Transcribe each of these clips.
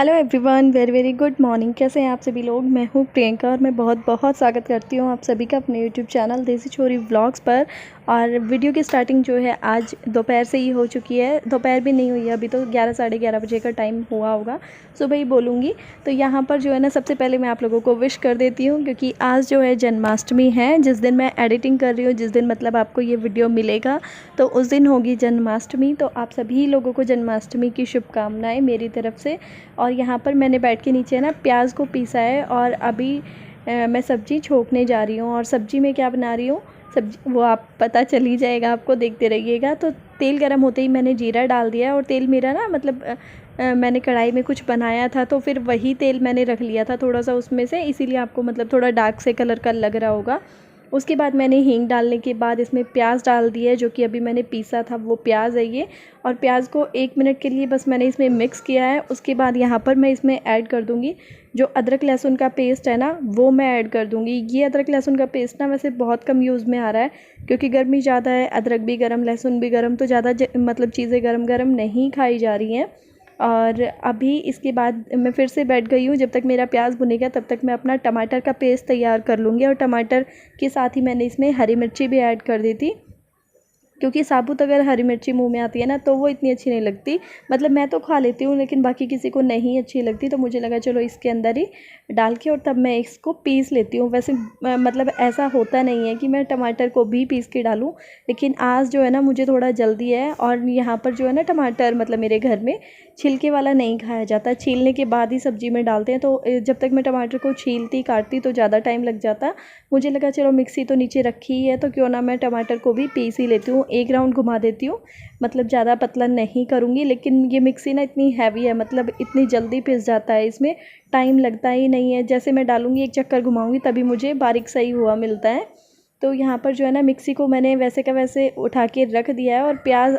Hello everyone, very very good morning. कैसे हैं आप सभी लोग। मैं हूँ प्रियंका और मैं बहुत बहुत स्वागत करती हूँ आप सभी का अपने यूट्यूब चैनल देसी छोरी व्लॉग्स पर। और वीडियो की स्टार्टिंग जो है आज दोपहर से ही हो चुकी है। दोपहर भी नहीं हुई है, अभी तो 11 साढ़े 11 बजे का टाइम हुआ होगा, सुबह ही बोलूँगी। तो यहाँ पर जो है ना, सबसे पहले मैं आप लोगों को विश कर देती हूँ क्योंकि आज जो है जन्माष्टमी है। जिस दिन मैं एडिटिंग कर रही हूँ, जिस दिन मतलब आपको ये वीडियो मिलेगा तो उस दिन होगी जन्माष्टमी। तो आप सभी लोगों को जन्माष्टमी की शुभकामनाएँ मेरी तरफ से। और यहाँ पर मैंने बैठ के नीचे ना प्याज को पीसा है और अभी मैं सब्ज़ी छोंकने जा रही हूँ। और सब्ज़ी में क्या बना रही हूँ, सब्जी वो आप पता चल ही जाएगा आपको, देखते रहिएगा। तो तेल गरम होते ही मैंने जीरा डाल दिया है और तेल मेरा ना मतलब मैंने कढ़ाई में कुछ बनाया था तो फिर वही तेल मैंने रख लिया था थोड़ा सा उसमें से, इसीलिए आपको मतलब थोड़ा डार्क से कलर का लग रहा होगा। उसके बाद मैंने हींग डालने के बाद इसमें प्याज डाल दिया है, जो कि अभी मैंने पीसा था वो प्याज है ये। और प्याज को 1 मिनट के लिए बस मैंने इसमें मिक्स किया है। उसके बाद यहाँ पर मैं इसमें ऐड कर दूँगी जो अदरक लहसुन का पेस्ट है ना, वो मैं ऐड कर दूँगी। ये अदरक लहसुन का पेस्ट ना वैसे बहुत कम यूज़ में आ रहा है क्योंकि गर्मी ज़्यादा है, अदरक भी गर्म लहसुन भी गर्म, तो ज़्यादा मतलब चीज़ें गर्म गर्म नहीं खाई जा रही हैं। और अभी इसके बाद मैं फिर से बैठ गई हूँ, जब तक मेरा प्याज भुनेगा तब तक मैं अपना टमाटर का पेस्ट तैयार कर लूँगी। और टमाटर के साथ ही मैंने इसमें हरी मिर्ची भी ऐड कर दी थी क्योंकि साबुत अगर हरी मिर्ची मुंह में आती है ना तो वो इतनी अच्छी नहीं लगती। मतलब मैं तो खा लेती हूँ लेकिन बाकी किसी को नहीं अच्छी लगती, तो मुझे लगा चलो इसके अंदर ही डाल के और तब मैं इसको पीस लेती हूँ। वैसे मतलब ऐसा होता नहीं है कि मैं टमाटर को भी पीस के डालूँ, लेकिन आज जो है ना मुझे थोड़ा जल्दी है। और यहाँ पर जो है ना टमाटर मतलब मेरे घर में छिलके वाला नहीं खाया जाता, छीलने के बाद ही सब्ज़ी में डालते हैं। तो जब तक मैं टमाटर को छीलती काटती तो ज़्यादा टाइम लग जाता। मुझे लगा चलो मिक्सी तो नीचे रखी ही है तो क्यों ना मैं टमाटर को भी पीस ही लेती हूँ, एक राउंड घुमा देती हूँ। मतलब ज़्यादा पतला नहीं करूँगी, लेकिन ये मिक्सी ना इतनी हैवी है, मतलब इतनी जल्दी पिस जाता है, इसमें टाइम लगता ही नहीं है। जैसे मैं डालूँगी एक चक्कर घुमाऊँगी तभी मुझे बारीक सही हुआ मिलता है। तो यहाँ पर जो है ना मिक्सी को मैंने वैसे का वैसे उठा के रख दिया है। और प्याज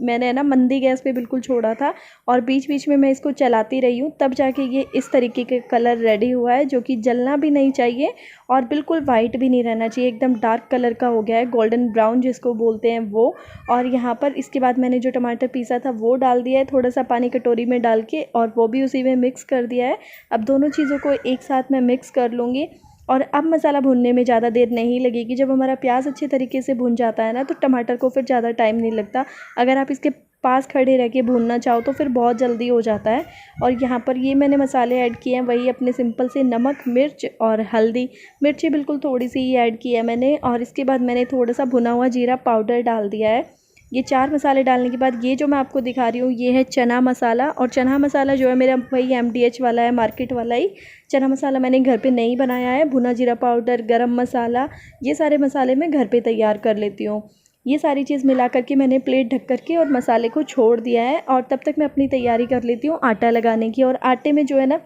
मैंने ना मंदी गैस पे बिल्कुल छोड़ा था और बीच बीच में मैं इसको चलाती रही हूँ, तब जाके ये इस तरीके के कलर रेडी हुआ है, जो कि जलना भी नहीं चाहिए और बिल्कुल वाइट भी नहीं रहना चाहिए, एकदम डार्क कलर का हो गया है, गोल्डन ब्राउन जिसको बोलते हैं वो। और यहाँ पर इसके बाद मैंने जो टमाटर पीसा था वो डाल दिया है, थोड़ा सा पानी कटोरी में डाल के, और वो भी उसी में मिक्स कर दिया है। अब दोनों चीज़ों को एक साथ मैं मिक्स कर लूँगी। और अब मसाला भुनने में ज़्यादा देर नहीं लगेगी। जब हमारा प्याज अच्छे तरीके से भुन जाता है ना तो टमाटर को फिर ज़्यादा टाइम नहीं लगता। अगर आप इसके पास खड़े रह के भूनना चाहो तो फिर बहुत जल्दी हो जाता है। और यहाँ पर ये मैंने मसाले ऐड किए हैं वही अपने सिंपल से नमक, मिर्च और हल्दी। मिर्ची बिल्कुल थोड़ी सी ही ऐड की है मैंने। और इसके बाद मैंने थोड़ा सा भुना हुआ जीरा पाउडर डाल दिया है। ये 4 मसाले डालने के बाद ये जो मैं आपको दिखा रही हूँ ये है चना मसाला। और चना मसाला जो है मेरा वही MDH वाला है, मार्केट वाला ही चना मसाला मैंने घर पे नहीं बनाया है। भुना जीरा पाउडर, गरम मसाला, ये सारे मसाले मैं घर पे तैयार कर लेती हूँ। ये सारी चीज़ मिला करके मैंने प्लेट ढक करके और मसाले को छोड़ दिया है। और तब तक मैं अपनी तैयारी कर लेती हूँ आटा लगाने की। और आटे में जो है ना,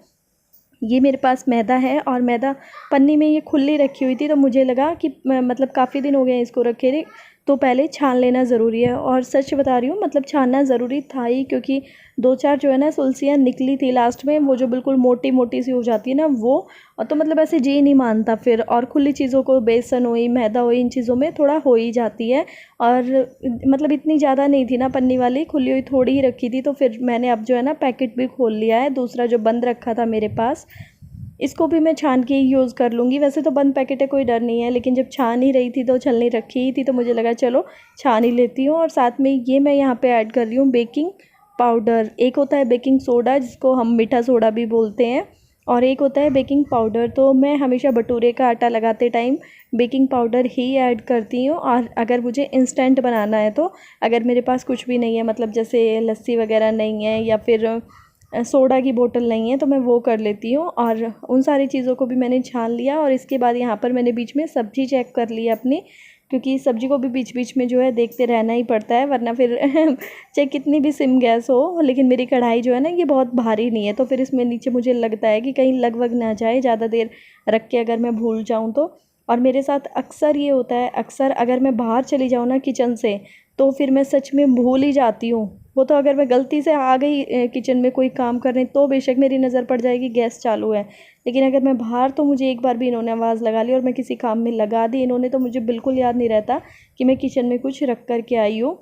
ये मेरे पास मैदा है और मैदा पन्नी में ये खुली रखी हुई थी, तो मुझे लगा कि मतलब काफ़ी दिन हो गए हैं इसको रखे थे, तो पहले छान लेना ज़रूरी है। और सच बता रही हूँ, मतलब छानना ज़रूरी था ही क्योंकि 2-4 जो है ना सुलसियाँ निकली थी लास्ट में, वो जो बिल्कुल मोटी मोटी सी हो जाती है ना वो। और तो मतलब ऐसे जी नहीं मानता फिर। और खुली चीज़ों को बेसन हुई, मैदा हुई, इन चीज़ों में थोड़ा हो ही जाती है। और मतलब इतनी ज़्यादा नहीं थी ना पन्नी वाली, खुली हुई थोड़ी ही रखी थी। तो फिर मैंने अब जो है ना पैकेट भी खोल लिया है, दूसरा जो बंद रखा था मेरे पास, इसको भी मैं छान के ही यूज़ कर लूँगी। वैसे तो बंद पैकेट है, कोई डर नहीं है, लेकिन जब छान ही रही थी तो छलनी रखी ही थी तो मुझे लगा चलो छान ही लेती हूँ। और साथ में ये मैं यहाँ पे ऐड कर रही हूँ बेकिंग पाउडर। एक होता है बेकिंग सोडा जिसको हम मीठा सोडा भी बोलते हैं, और एक होता है बेकिंग पाउडर। तो मैं हमेशा भटूरे का आटा लगाते टाइम बेकिंग पाउडर ही ऐड करती हूँ। और अगर मुझे इंस्टेंट बनाना है तो, अगर मेरे पास कुछ भी नहीं है, मतलब जैसे लस्सी वगैरह नहीं है या फिर सोडा की बोतल नहीं है, तो मैं वो कर लेती हूँ। और उन सारी चीज़ों को भी मैंने छान लिया। और इसके बाद यहाँ पर मैंने बीच में सब्ज़ी चेक कर ली अपनी, क्योंकि सब्ज़ी को भी बीच बीच में जो है देखते रहना ही पड़ता है, वरना फिर चाहे कितनी भी सिम गैस हो। लेकिन मेरी कढ़ाई जो है ना ये बहुत भारी नहीं है, तो फिर इसमें नीचे मुझे लगता है कि कहीं लग वग ना जाए ज़्यादा देर रख के, अगर मैं भूल जाऊँ तो। और मेरे साथ अक्सर ये होता है, अक्सर अगर मैं बाहर चली जाऊँ ना किचन से, तो फिर मैं सच में भूल ही जाती हूँ। वो तो अगर मैं गलती से आ गई किचन में कोई काम करने तो बेशक मेरी नज़र पड़ जाएगी गैस चालू है, लेकिन अगर मैं बाहर, तो मुझे एक बार भी इन्होंने आवाज़ लगा ली और मैं किसी काम में लगा दी इन्होंने, तो मुझे बिल्कुल याद नहीं रहता कि मैं किचन में कुछ रख कर के आई हूँ।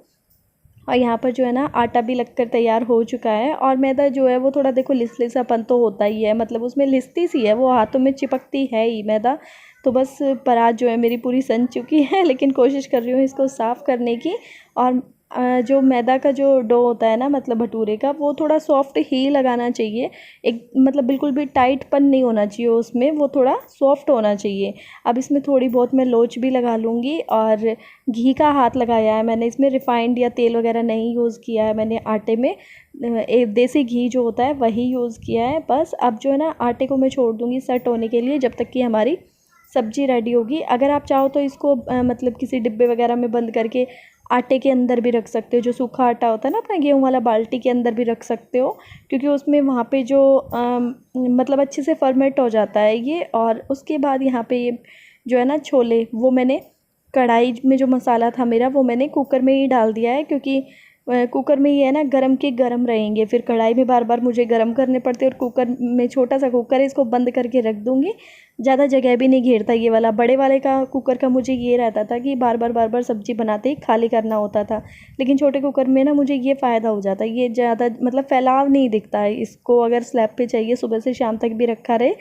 और यहाँ पर जो है ना आटा भी लगकर तैयार हो चुका है। और मैदा जो है वो थोड़ा देखो लिसलिसापन तो होता ही है, मतलब उसमें लिस्ती सी है, वो हाथों में चिपकती है ही मैदा। तो बस परात जो है मेरी पूरी सन चुकी है, लेकिन कोशिश कर रही हूँ इसको साफ़ करने की। और जो मैदा का जो डो होता है ना, मतलब भटूरे का, वो थोड़ा सॉफ्ट ही लगाना चाहिए। एक मतलब बिल्कुल भी टाइटपन नहीं होना चाहिए उसमें, वो थोड़ा सॉफ्ट होना चाहिए। अब इसमें थोड़ी बहुत मैं लोच भी लगा लूँगी। और घी का हाथ लगाया है मैंने, इसमें रिफ़ाइंड या तेल वगैरह नहीं यूज़ किया है मैंने आटे में। देसी घी जो होता है वही यूज़ किया है बस। अब जो है ना आटे को मैं छोड़ दूँगी सेट होने के लिए, जब तक कि हमारी सब्ज़ी रेडी होगी। अगर आप चाहो तो इसको मतलब किसी डिब्बे वगैरह में बंद करके आटे के अंदर भी रख सकते हो। जो सूखा आटा होता है ना अपना गेहूं वाला, बाल्टी के अंदर भी रख सकते हो, क्योंकि उसमें वहाँ पे जो मतलब अच्छे से फर्मेंट हो जाता है ये। और उसके बाद यहाँ पे ये जो है ना छोले, वो मैंने कढ़ाई में जो मसाला था मेरा, वो मैंने कुकर में ही डाल दिया है। क्योंकि कुकर में ये है ना गरम के गरम रहेंगे, फिर कढ़ाई में बार बार मुझे गरम करने पड़ते। और कुकर में छोटा सा कुकर है, इसको बंद करके रख दूँगी। ज़्यादा जगह भी नहीं घेरता ये वाला। बड़े वाले का कुकर का मुझे ये रहता था कि बार बार सब्ज़ी बनाते ही खाली करना होता था, लेकिन छोटे कुकर में ना मुझे ये फ़ायदा हो जाता है, ये ज़्यादा मतलब फैलाव नहीं दिखता है। इसको अगर स्लैब पे चाहिए सुबह से शाम तक भी रखा रहे,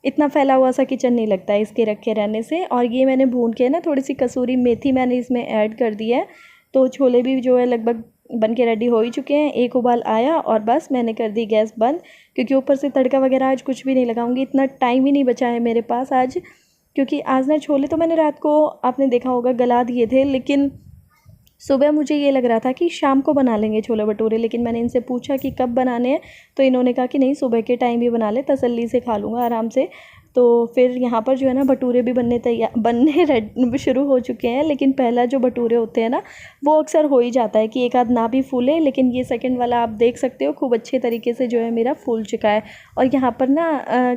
इतना फैला हुआ सा किचन नहीं लगता है इसके रखे रहने से। और ये मैंने भून के ना थोड़ी सी कसूरी मेथी मैंने इसमें ऐड कर दी है। तो छोले भी जो है लगभग बन के रेडी हो ही चुके हैं। एक उबाल आया और बस मैंने कर दी गैस बंद, क्योंकि ऊपर से तड़का वगैरह आज कुछ भी नहीं लगाऊंगी, इतना टाइम ही नहीं बचा है मेरे पास आज। क्योंकि आज ना छोले तो मैंने रात को, आपने देखा होगा, गला दिए थे, लेकिन सुबह मुझे ये लग रहा था कि शाम को बना लेंगे छोले भटूरे। लेकिन मैंने इनसे पूछा कि कब बनाने हैं, तो इन्होंने कहा कि नहीं, सुबह के टाइम ही बना ले, तसल्ली से खा लूँगा आराम से। तो फिर यहाँ पर जो है ना भटूरे भी बनने शुरू हो चुके हैं। लेकिन पहला जो भटूरे होते हैं ना, वो अक्सर हो ही जाता है कि एक आध ना भी फूले, लेकिन ये सेकंड वाला आप देख सकते हो खूब अच्छे तरीके से जो है मेरा फूल चुका है। और यहाँ पर ना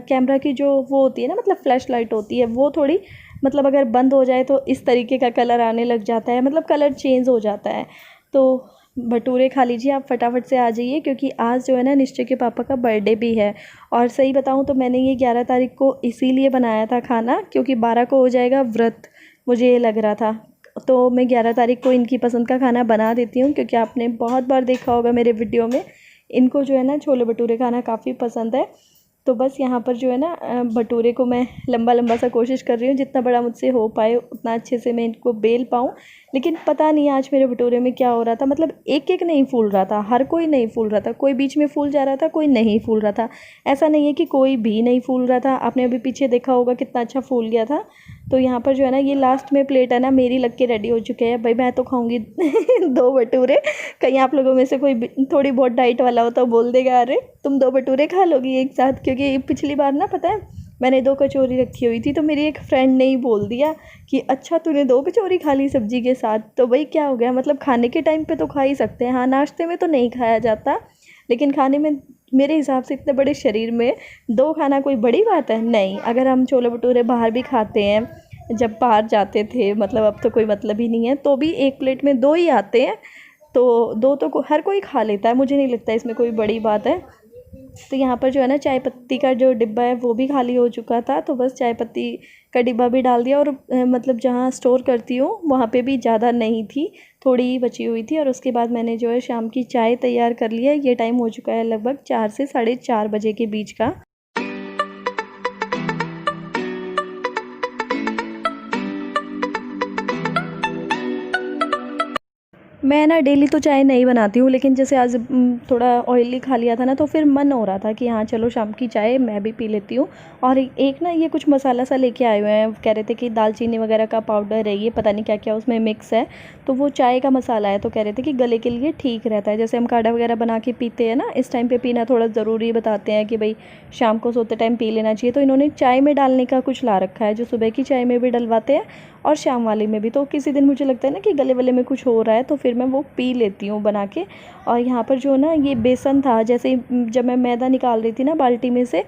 कैमरा की जो वो होती है ना, मतलब फ्लैश लाइट होती है, वो थोड़ी मतलब अगर बंद हो जाए तो इस तरीके का कलर आने लग जाता है, मतलब कलर चेंज हो जाता है। तो भटूरे खा लीजिए आप फटाफट से आ जाइए, क्योंकि आज जो है ना निश्चय के पापा का बर्थडे भी है। और सही बताऊं तो मैंने ये 11 तारीख को इसीलिए बनाया था खाना, क्योंकि 12 को हो जाएगा व्रत, मुझे ये लग रहा था। तो मैं 11 तारीख को इनकी पसंद का खाना बना देती हूँ, क्योंकि आपने बहुत बार देखा होगा मेरे वीडियो में, इनको जो है ना छोले भटूरे खाना काफ़ी पसंद है। तो बस यहाँ पर जो है ना भटूरे को मैं लंबा लंबा सा कोशिश कर रही हूँ, जितना बड़ा मुझसे हो पाए उतना अच्छे से मैं इनको बेल पाऊँ। लेकिन पता नहीं आज मेरे भटूरे में क्या हो रहा था, मतलब एक एक नहीं फूल रहा था, हर कोई नहीं फूल रहा था, कोई बीच में फूल जा रहा था, कोई नहीं फूल रहा था। ऐसा नहीं है कि कोई भी नहीं फूल रहा था, आपने अभी पीछे देखा होगा कितना अच्छा फूल गया था। तो यहाँ पर जो है ना ये लास्ट में प्लेट है ना मेरी लग के रेडी हो चुके हैं। भाई मैं तो खाऊंगी 2 भटूरे। कहीं आप लोगों में से कोई थोड़ी बहुत डाइट वाला हो तो बोल देगा, अरे तुम 2 भटूरे खा लोगी एक साथ। क्योंकि पिछली बार ना पता है मैंने 2 कचौरी रखी हुई थी, तो मेरी एक फ्रेंड ने ही बोल दिया कि अच्छा तूने 2 कचौरी खा ली सब्जी के साथ। तो भाई क्या हो गया, मतलब खाने के टाइम पे तो खा ही सकते हैं, हाँ नाश्ते में तो नहीं खाया जाता, लेकिन खाने में मेरे हिसाब से इतने बड़े शरीर में 2 खाना कोई बड़ी बात है नहीं। अगर हम छोले भटूरे बाहर भी खाते हैं, जब बाहर जाते थे, मतलब अब तो कोई मतलब ही नहीं है, तो भी एक प्लेट में 2 ही आते हैं। तो 2 तो हर कोई खा लेता है, मुझे नहीं लगता इसमें कोई बड़ी बात है। तो यहाँ पर जो है ना चाय पत्ती का जो डिब्बा है वो भी खाली हो चुका था, तो बस चाय पत्ती का डिब्बा भी डाल दिया। और मतलब जहाँ स्टोर करती हूँ वहाँ पे भी ज़्यादा नहीं थी, थोड़ी ही बची हुई थी। और उसके बाद मैंने जो है शाम की चाय तैयार कर लिया। ये टाइम हो चुका है लगभग 4 से 4:30 बजे के बीच का। मैं ना डेली तो चाय नहीं बनाती हूँ, लेकिन जैसे आज थोड़ा ऑयली खा लिया था ना, तो फिर मन हो रहा था कि हाँ चलो शाम की चाय मैं भी पी लेती हूँ। और एक ना ये कुछ मसाला सा लेके आए हुए हैं, कह रहे थे कि दालचीनी वगैरह का पाउडर है ये, पता नहीं क्या क्या उसमें मिक्स है। तो वो चाय का मसाला है, तो कह रहे थे कि गले के लिए ठीक रहता है। जैसे हम काढ़ा वगैरह बना के पीते हैं ना, इस टाइम पर पीना थोड़ा ज़रूरी बताते हैं कि भाई शाम को सोते टाइम पी लेना चाहिए। तो इन्होंने चाय में डालने का कुछ ला रखा है, जो सुबह की चाय में भी डलवाते हैं और शाम वाले में भी। तो किसी दिन मुझे लगता है ना कि गले वले में कुछ हो रहा है, तो फिर मैं वो पी लेती हूँ बना के। और यहाँ पर जो ना ये बेसन था, जैसे जब मैं मैदा निकाल रही थी ना बाल्टी में से,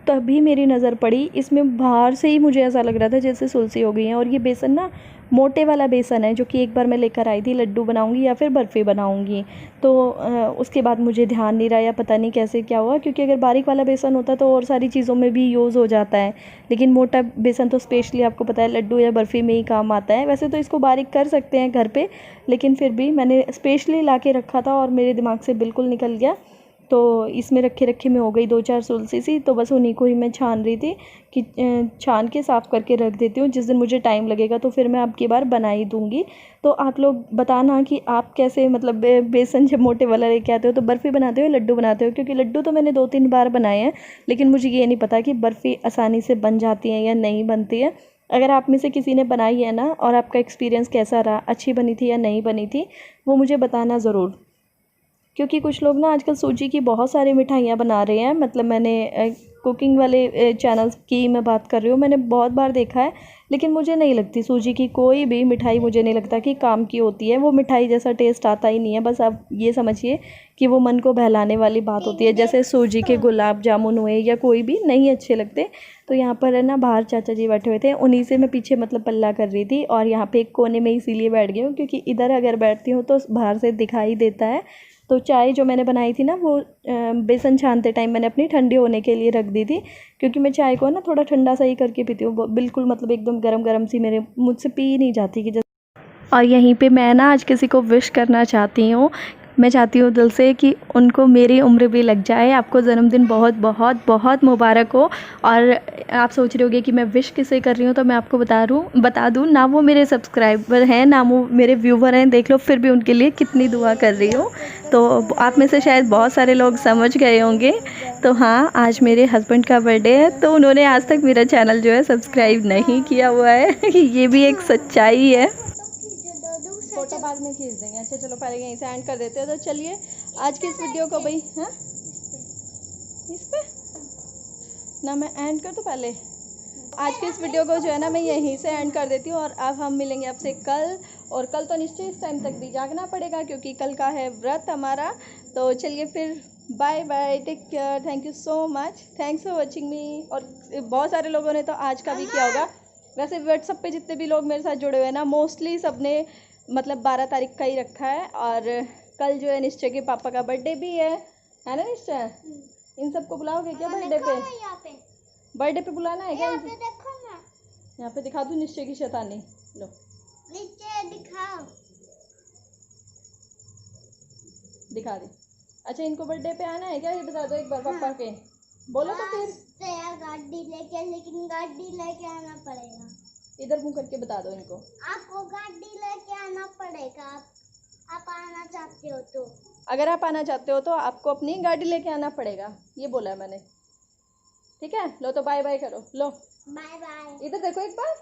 तभी मेरी नज़र पड़ी इसमें, बाहर से ही मुझे ऐसा लग रहा था जैसे सुलसी हो गई है। और ये बेसन ना मोटे वाला बेसन है, जो कि एक बार मैं लेकर आई थी, लड्डू बनाऊंगी या फिर बर्फ़ी बनाऊंगी। तो उसके बाद मुझे ध्यान नहीं रहा या पता नहीं कैसे क्या हुआ, क्योंकि अगर बारीक वाला बेसन होता तो और सारी चीज़ों में भी यूज़ हो जाता है, लेकिन मोटा बेसन तो स्पेशली आपको पता है लड्डू या बर्फ़ी में ही काम आता है। वैसे तो इसको बारीक कर सकते हैं घर पे, लेकिन फिर भी मैंने स्पेशली ला के रखा था और मेरे दिमाग से बिल्कुल निकल गया। तो इसमें रखे रखे में हो गई 2-4 सुलसी सी। तो बस उन्हीं को ही मैं छान रही थी कि छान के साफ़ करके रख देती हूँ, जिस दिन मुझे टाइम लगेगा तो फिर मैं अब की बार बना ही दूँगी। तो आप लोग बताना कि आप कैसे, मतलब बेसन जब मोटे वाला लेके आते हो तो बर्फ़ी बनाते हो या लड्डू बनाते हो? क्योंकि लड्डू तो मैंने 2-3 बार बनाए हैं, लेकिन मुझे ये नहीं पता कि बर्फ़ी आसानी से बन जाती है या नहीं बनती है। अगर आप में से किसी ने बनाई है ना, और आपका एक्सपीरियंस कैसा रहा, अच्छी बनी थी या नहीं बनी थी, वो मुझे बताना ज़रूर। क्योंकि कुछ लोग ना आजकल सूजी की बहुत सारी मिठाइयाँ बना रहे हैं। मतलब मैंने कुकिंग वाले चैनल्स की मैं बात कर रही हूँ, मैंने बहुत बार देखा है, लेकिन मुझे नहीं लगती सूजी की कोई भी मिठाई, मुझे नहीं लगता कि काम की होती है। वो मिठाई जैसा टेस्ट आता ही नहीं है। बस आप ये समझिए कि वो मन को बहलाने वाली बात होती है। जैसे सूजी के गुलाब जामुन हुए या कोई भी नहीं अच्छे लगते। तो यहाँ पर है ना, बाहर चाचा जी बैठे हुए थे, उन्हीं से मैं पीछे मतलब पल्ला कर रही थी, और यहाँ पे एक कोने में इसीलिए बैठ गई हूँ क्योंकि इधर अगर बैठती हूँ तो बाहर से दिखाई देता है। तो चाय जो मैंने बनाई थी ना, वो बेसन छानते टाइम मैंने अपनी ठंडी होने के लिए रख दी थी, क्योंकि मैं चाय को ना थोड़ा ठंडा सा ही करके पीती हूँ। बिल्कुल मतलब एकदम गरम गरम सी मेरे मुझसे पी नहीं जाती कि जैसे। और यहीं पे मैं ना आज किसी को विश करना चाहती हूँ। मैं चाहती हूँ दिल से कि उनको मेरी उम्र भी लग जाए। आपको जन्मदिन बहुत बहुत बहुत मुबारक हो। और आप सोच रहे होंगे कि मैं विश किसे कर रही हूँ, तो मैं आपको बता दूँ ना, वो मेरे सब्सक्राइबर हैं ना वो मेरे व्यूवर हैं। देख लो फिर भी उनके लिए कितनी दुआ कर रही हूँ। तो आप में से शायद बहुत सारे लोग समझ गए होंगे। तो हाँ, आज मेरे हस्बैंड का बर्थडे है, तो उन्होंने आज तक मेरा चैनल जो है सब्सक्राइब नहीं किया हुआ है। ये भी एक सच्चाई है। फोटो बाद में खींच देंगे। अच्छा चलो, पहले यहीं से एंड कर देते हैं। तो चलिए आज की इस वीडियो को भाई, हाँ इस पे ना मैं एंड कर दूँ पहले। आज की इस वीडियो को जो है ना, मैं यहीं से एंड कर देती हूँ। और अब हम मिलेंगे आपसे कल, और कल तो निश्चय इस टाइम तक भी जागना पड़ेगा क्योंकि कल का है व्रत हमारा। तो चलिए फिर, bye bye, take care, thank you so much, thanks for watching me. और बहुत सारे लोगों ने तो आज का भी किया होगा। वैसे व्हाट्सएप पे जितने भी लोग मेरे साथ जुड़े हुए हैं ना, मोस्टली सबने मतलब 12 तारीख का ही रखा है। और कल जो है निश्चय के पापा का बर्थडे भी है ना निश्चय? इन सबको बुलाओगे क्या बर्थडे पे? बर्थडे पे बुलाना है क्या? यहाँ पे दिखा दूँ निश्चय की शैतानी? लो नीचे दिखाओ, दिखा दी। अच्छा, इनको बर्थडे पे आना है क्या, ये बता दो एक बार पापा के। बोलो तो फिर गाड़ी लेके, लेकिन गाड़ी लेके आना पड़ेगा। इधर मुंह करके बता दो इनको, आपको गाड़ी लेके आना पड़ेगा। आप आना चाहते हो तो, अगर आप आना चाहते हो तो आपको अपनी गाड़ी लेके आना पड़ेगा, ये बोला है मैंने। ठीक है, लो तो बाय बाय करो। लो बाय बाय, इधर देखो एक बार,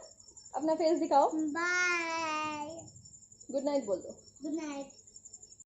अपना फेस दिखाओ। बाय, गुड नाइट बोल दो। Good night.